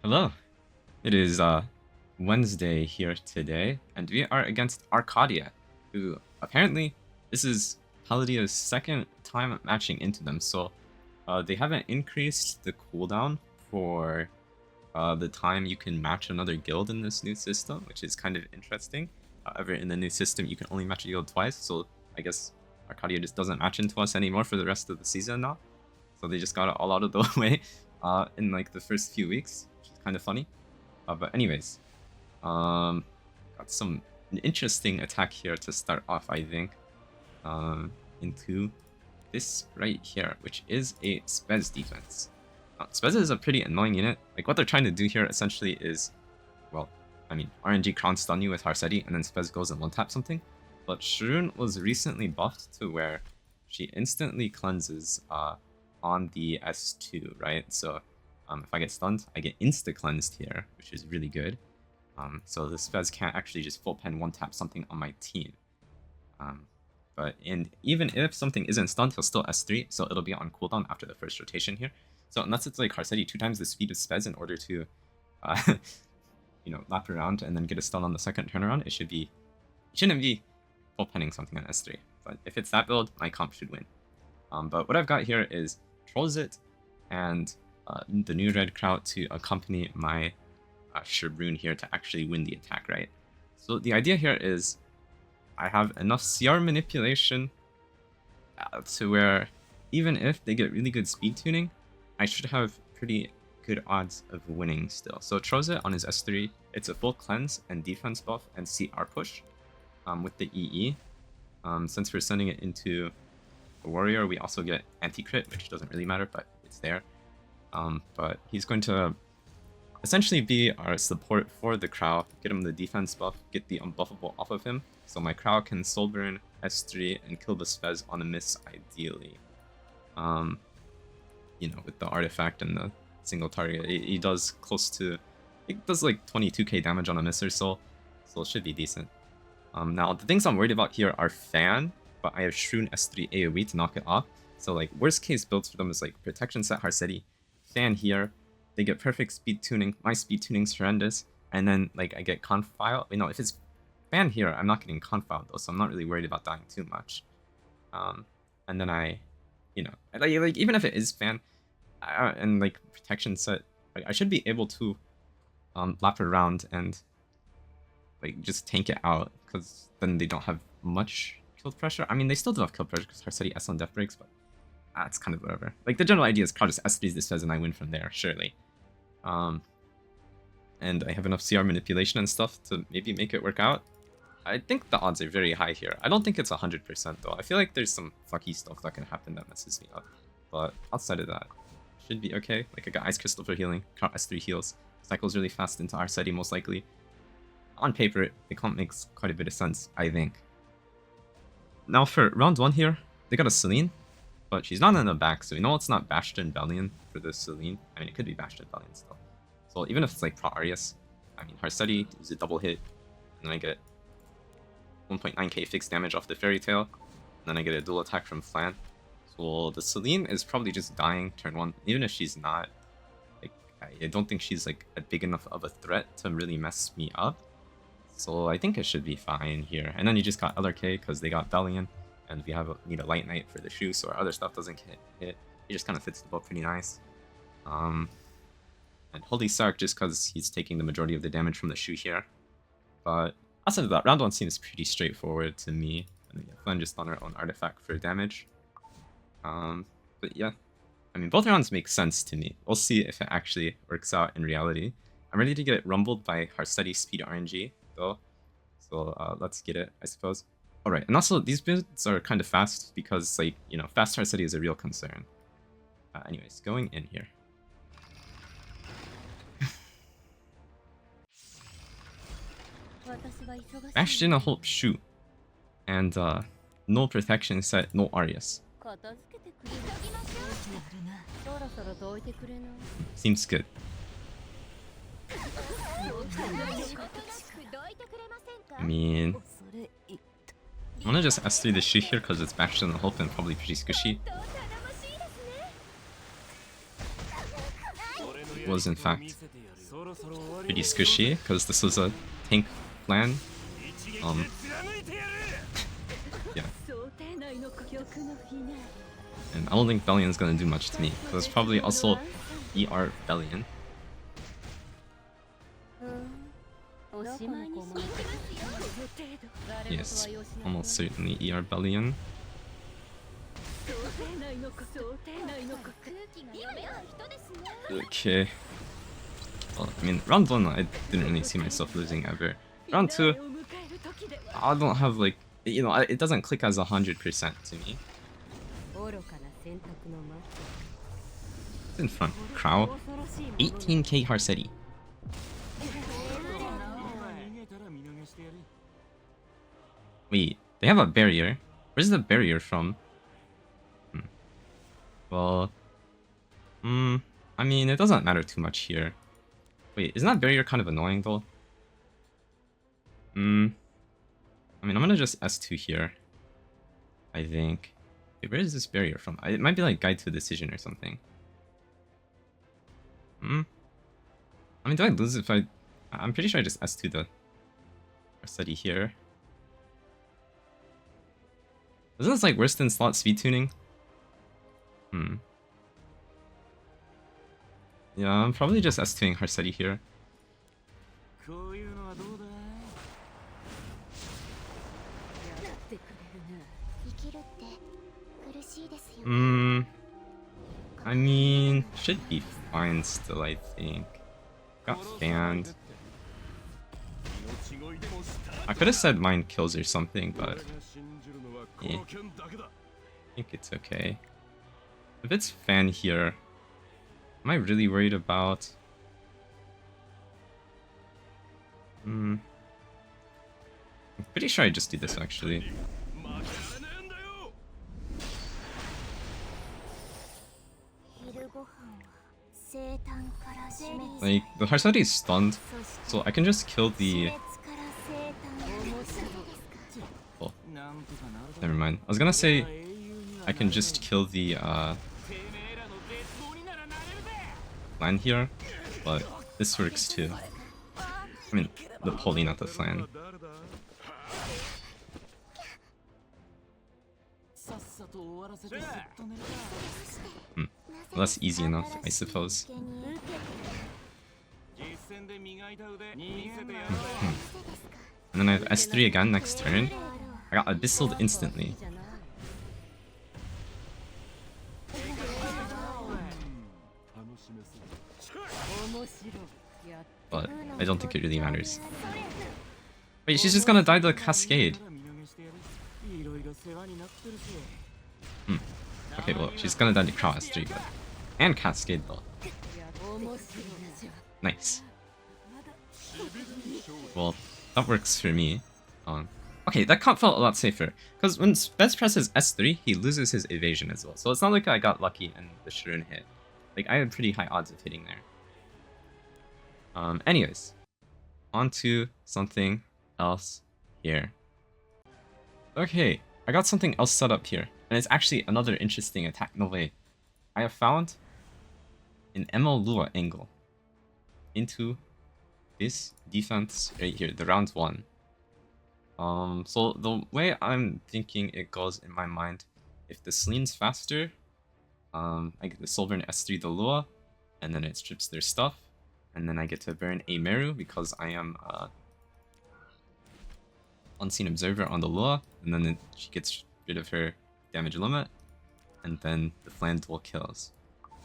Hello. It is Wednesday here today, and we are against Arkadia, who apparently this is Paladia's second time matching into them. So they haven't increased the cooldown for the time you can match another guild in this new system, which is kind of interesting. However, in the new system, you can only match a guild twice, so I guess Arkadia just doesn't match into us anymore for the rest of the season now. So they just got it all out of the way in like the first few weeks, which is kind of funny. But anyways, got some interesting attack here to start off, I think, into this right here, which is a Spez defense. Spez is a pretty annoying unit. Like, what they're trying to do here essentially is, well, I mean, RNG Crown stun you with Harsetti, and then Spez goes and one-tap something. But Shoux was recently buffed to where she instantly cleanses on the S2, right? So if I get stunned, I get insta-cleansed here, which is really good. So the Spez can't actually just full pen one-tap something on my team. And even if something isn't stunned, he'll still S3, so it'll be on cooldown after the first rotation here. So unless it's like Harsetti 2 times the speed of Spez in order to, you know, lap around and then get a stun on the second turnaround, it shouldn't be full penning something on S3. But if it's that build, my comp should win. But what I've got here is Trolls It and the new red Kraut to accompany my Shoux here to actually win the attack, right? So the idea here is I have enough CR manipulation to where even if they get really good speed tuning, I should have pretty good odds of winning still. So Trolls It on his S3, it's a full cleanse and defense buff and CR push with the EE. Since we're sending it into a warrior, we also get anti-crit, which doesn't really matter, but it's there. But he's going to essentially be our support for the Crow, get him the defense buff, get the unbuffable off of him, so my Crow can soul burn S3 and kill the Spez on a miss ideally. You know, with the artifact and the single target, he does close to, it does like 22k damage on a miss or so it should be decent. Now the things I'm worried about here are Fan, but I have Shoux S3 AoE to knock it off. So like worst case builds for them is like Protection Set Harsetti, Fan here, they get perfect speed tuning, my speed tuning's horrendous, and then like I get Confile. Wait, no, if it's Fan here, I'm not getting Confile though, so I'm not really worried about dying too much. And then I, you know, like even if it is Fan and like Protection Set, like, I should be able to lap around and like just tank it out, because then they don't have much kill pressure. I mean, they still do have kill pressure because Harsetti S on death breaks, but it's kind of whatever. Like the general idea is Kraut just S3s this Spez and I win from there, surely. And I have enough CR manipulation and stuff to maybe make it work out. I think the odds are very high here. I don't think it's 100% though. I feel like there's some fucky stuff that can happen that messes me up. But outside of that, should be okay. Like I got Ice Crystal for healing, Kraut S3 heals, cycles really fast into Harsetti most likely. On paper, the comp makes quite a bit of sense, I think. Now for round 1 here, they got a Seline, but she's not in the back, so we know it's not Bastion Belian for the Seline. I mean, it could be Bastion Belian still. So even if it's like Pro Arius, I mean, Harsetti is a double hit, and then I get 1.9k fixed damage off the Fairy Tail, and then I get a dual attack from Flan. So the Seline is probably just dying turn 1, even if she's not. Like, I don't think she's like a big enough of a threat to really mess me up. So I think it should be fine here. And then you just got LRK because they got Belian, and we need a Light Knight for the Shoux so our other stuff doesn't get hit. He just kind of fits the boat pretty nice. And Holy Sark just because he's taking the majority of the damage from the Shoux here. But outside of that, round 1 seems pretty straightforward to me. And then Flan just on our own artifact for damage. But yeah, I mean, both rounds make sense to me. We'll see if it actually works out in reality. I'm ready to get rumbled by Harsetti speed RNG though, so let's get it, I suppose. Alright, and also these builds are kind of fast because, like, you know, fast Harsetti is a real concern. Anyways, going in here. Bastion a Hope Shoux, and no Protection Set, no Arius. Seems good. I mean, I wanna just S3 the Shoux here because it's Bastion and Hope and probably pretty squishy. Was in fact pretty squishy because this was a tank plan. Yeah. And I don't think Belian's gonna do much to me, because it's probably also ER Belian. Yes, almost certainly ER Belian. Okay. Well, I mean, round 1 I didn't really see myself losing ever. Round 2, I don't have like, you know, it doesn't click as 100% to me. It's in front, Crow. 18k Harsetti. Wait, they have a barrier? Where's the barrier from? Well, I mean, it doesn't matter too much here. Wait, isn't that barrier kind of annoying though? I mean, I'm gonna just S2 here, I think. Wait, where is this barrier from? It might be like guide to decision or something. I mean, do I lose if I'm pretty sure I just S2 the study here. Isn't this like worse than slot speed tuning? Yeah, I'm probably just S2ing Harsetti here. I mean, should be fine still, I think. Got fanned. I could have said mine kills or something, but yeah, I think it's okay. If it's fan here, am I really worried about? I'm pretty sure I just do this actually. Like, the Harsetti is stunned, so I can just kill the... Oh, never mind. I was gonna say I can just kill the Flan here, but this works too. I mean, the pulley, not the Flan. Well, that's easy enough, I suppose. And then I have S3 again next turn. I got Abyssaled instantly. But I don't think it really matters. Wait, she's just gonna die to the Cascade. Okay, well, she's gonna die to Crow S3, but... And Cascade though. Nice. Well, that works for me. Okay, that comp felt a lot safer. Because when Spez presses S3, he loses his evasion as well. So it's not like I got lucky and the Shoux hit. Like, I had pretty high odds of hitting there. Anyways. On to something else here. Okay, I got something else set up here. And it's actually another interesting attack. No way. I have found an ML Lua angle into this defense right here, the round 1. So the way I'm thinking it goes in my mind, if the Seline's faster, I get the Silver and S3 the Lua, and then it strips their stuff, and then I get to burn a Meru because I am Unseen Observer on the Lua, and then she gets rid of her damage limit, and then the Flan dual kills.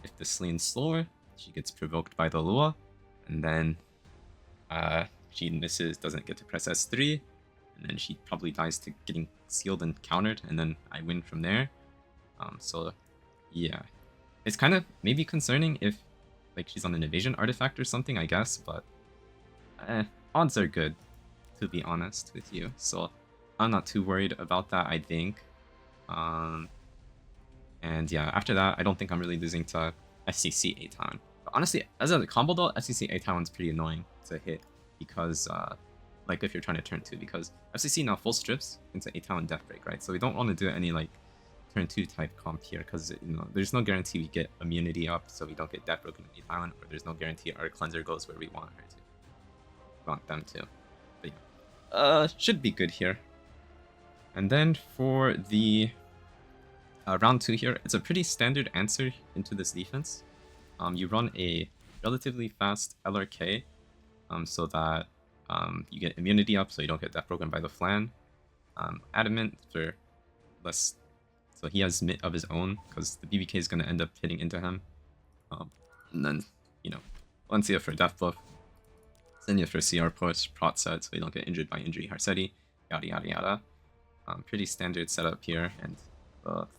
If the Seline's slower, she gets provoked by the Lua, and then she misses, doesn't get to press S3, and then she probably dies to getting sealed and countered, and then I win from there. So yeah, it's kind of maybe concerning if like she's on an evasion artifact or something, I guess, but odds are good, to be honest with you. So I'm not too worried about that, I think. And yeah, after that, I don't think I'm really losing to FCC A-Town. But honestly, as a combo though, FCC A-Town's pretty annoying to hit because, like if you're trying to turn 2, because FCC now full strips into A-Town Death Break, right? So we don't want to do any like turn 2 type comp here, because there's no guarantee we get immunity up, so we don't get Death Broken in 8th Island, or there's no guarantee our cleanser goes where we want her to. Want them to. But yeah. Should be good here. And then for the round 2 here, it's a pretty standard answer into this defense. You run a relatively fast LRK, so that you get immunity up, so you don't get Death Broken by the Flan. Adamant for less, so he has Mitt of his own, because the BBK is going to end up hitting into him. And then, Valencia for Death Buff, Xenia for CR push, Prot set, so you don't get injured by injury, Harsetti, yada yada yada. Pretty standard setup here, and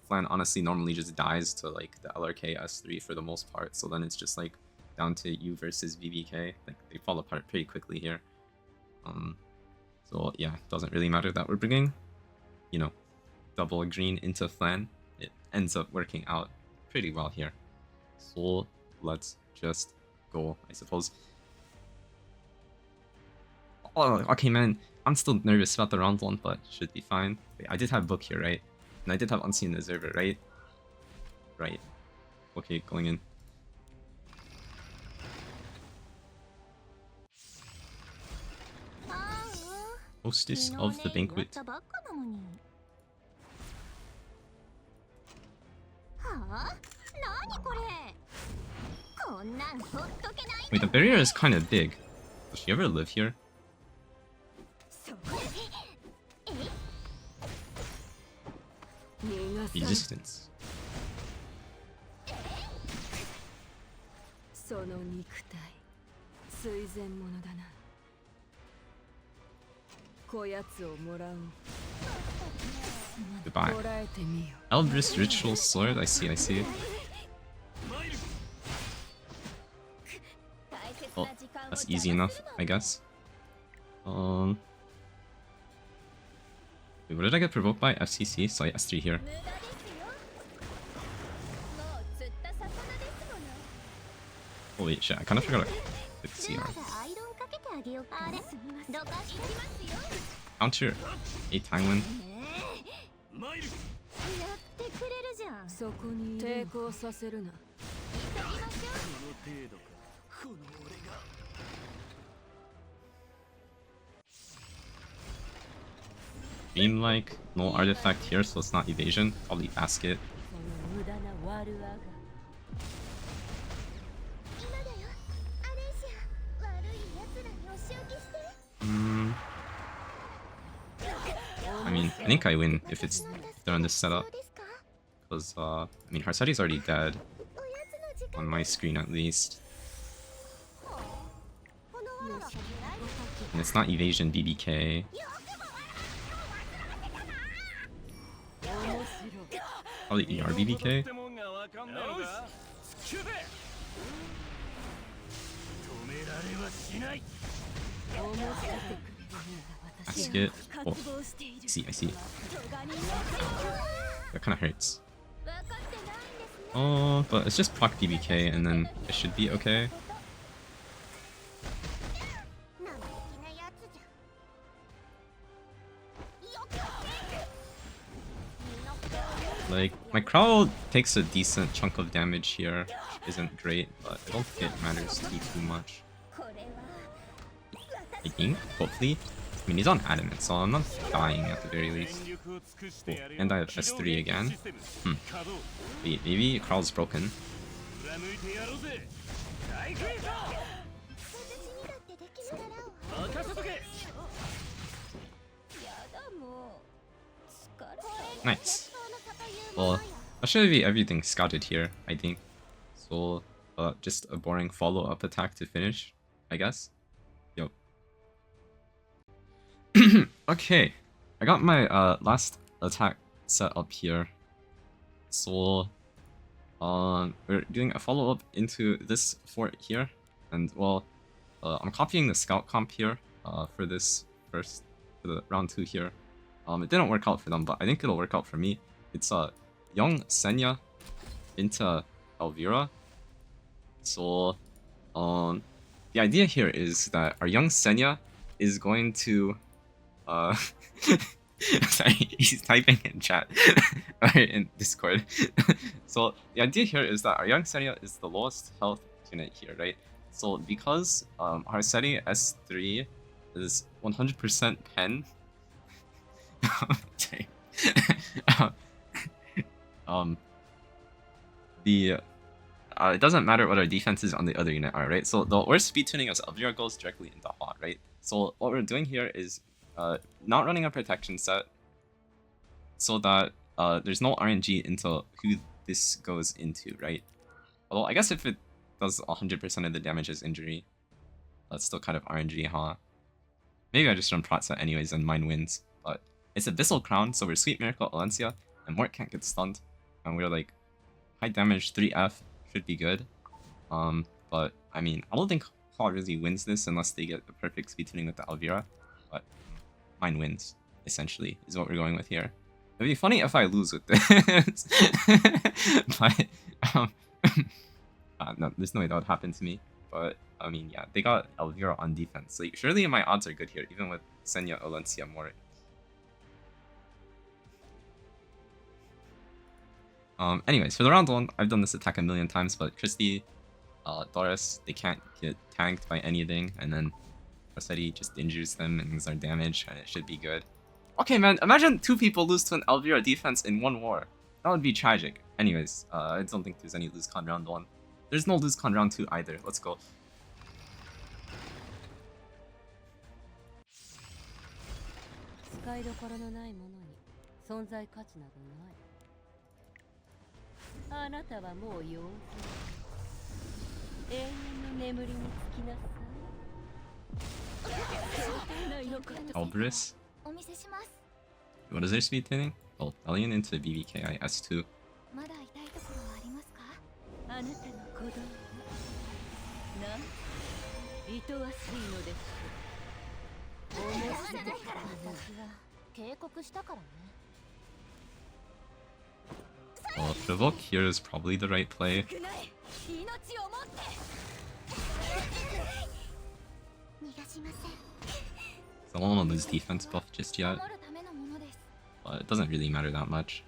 Flan honestly normally just dies to like the LRK S3 for the most part, so then it's just like down to you versus VBK. Like they fall apart pretty quickly here. So yeah, it doesn't really matter that we're bringing, double green into Flan. It ends up working out pretty well here. So let's just go, I suppose. Oh, okay, man. I'm still nervous about the round 1, but should be fine. Wait, I did have Book here, right? And I did have Unseen Observer, right? Right. Okay, going in. Hostess of the banquet. Wait, the barrier is kind of big. Does she ever live here? Resistance. Goodbye. Elvira's Ritual Sword, I see. Well, that's easy enough, I guess. Wait, what did I get provoked by? FCC? So I S3 here. Holy shit, I kind of forgot to click CR. Counter 8 Tangwin. Beam like, no artifact here, so it's not evasion. Probably basket. I mean, I think I win if they're on this setup. Because, I mean, Harsetti's already dead. On my screen, at least. And it's not evasion BBK. Probably ER BBK. Basket. Oh, I see. That kind of hurts. Oh, but it's just proc BBK and then it should be okay. Like, my Crow takes a decent chunk of damage here, which isn't great, but I don't think it matters too much. I think, hopefully. I mean, he's on Adamant, so I'm not dying at the very least. Cool. And I have S3 again. Wait, maybe Kral's broken. Nice. Well, that should be everything scouted here, I think. So, just a boring follow-up attack to finish, I guess. Yo. Okay, I got my last attack set up here. So, we're doing a follow-up into this fort here. And, well, I'm copying the scout comp here for this for the round 2 here. It didn't work out for them, but I think it'll work out for me. It's young Xenia into Elvira. So, the idea here is that our young Xenia is going to Sorry, he's typing in chat. Alright, in Discord. So the idea here is that our young Seria is the lowest health unit here, right? So because Harsetti S3 is 100% pen. The it doesn't matter what our defenses on the other unit are, right? So the worst speed tuning is Elvira goes directly into hot, right? So what we're doing here is not running a protection set so that there's no RNG into who this goes into, right? Although I guess if it does 100% of the damage as injury, that's still kind of RNG, huh? Maybe I just run prot set anyways and mine wins, but it's Abyssal Crown, so we're Sweet Miracle Alencia, and Mort can't get stunned, and we're like high damage 3F should be good. But I mean, I don't think Hall really wins this unless they get the perfect speed tuning with the Elvira, but mine wins, essentially, is what we're going with here. It'd be funny if I lose with this, but no, there's no way that would happen to me. But I mean, yeah, they got Elvira on defense. Like, surely my odds are good here, even with Senya, Olencia, Mort. Anyways, for the round one, I've done this attack a million times, but Christie, Doris, they can't get tanked by anything, and then Harsetti just injures them and gives our damage, and it should be good. Okay, man, imagine 2 people lose to an Elvira defense in 1 war. That would be tragic. Anyways, I don't think there's any lose con round 1. There's no lose con round 2 either. Let's go. Elbrus? What is their speed tuning? Oh, Belian into BBKI S2. Well, Provoke here is probably the right play. I don't want to lose defense buff just yet, but it doesn't really matter that much.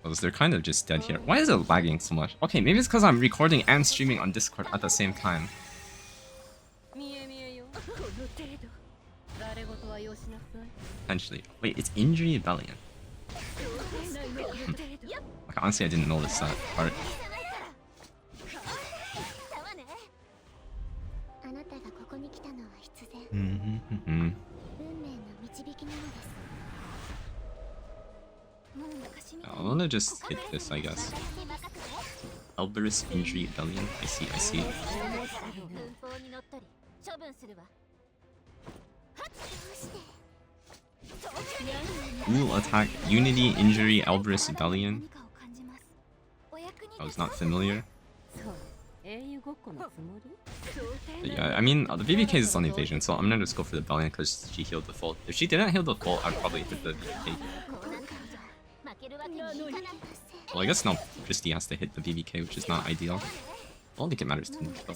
Oh, so they're kind of just dead here. Why is it lagging so much? Okay, maybe it's because I'm recording and streaming on Discord at the same time. Potentially. Wait, it's injury Belian. Like, honestly, I didn't notice that part. I'm gonna just hit this, I guess. Elbrus injury Belian. I see, I see. Ooh, attack Unity injury Elbrus Belian. I was not familiar. But yeah, I mean, the BBK is on evasion, so I'm gonna just go for the Belian because she healed the full. If she didn't heal the full, I'd probably hit the BBK. Well, I guess now Christie has to hit the BBK, which is not ideal. I don't think it matters too much though.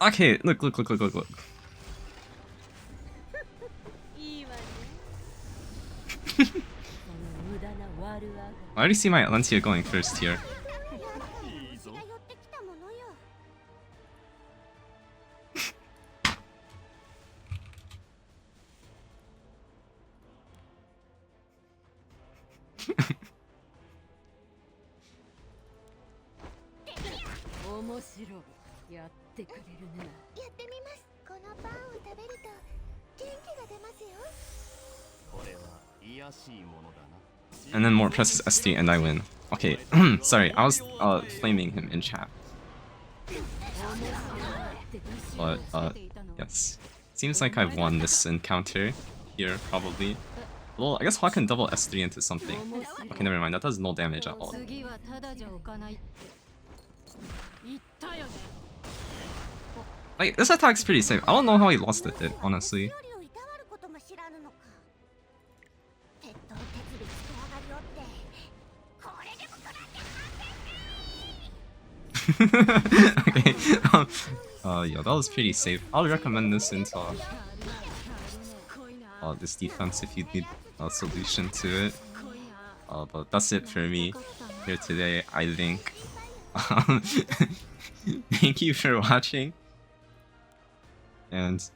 Okay, look. I already see my Alencia going first here. And then Mort presses S3 and I win. Okay, sorry, I was flaming him in chat. But yes. Seems like I've won this encounter here, probably. Well, I guess Hawk can double S3 into something. Okay, never mind, that does no damage at all. Like, this attack's pretty safe. I don't know how he lost it, honestly. Okay. Yeah, that was pretty safe. I'll recommend this into this defense if you need a solution to it. But that's it for me here today, I think. Thank you for watching, and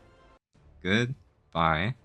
goodbye.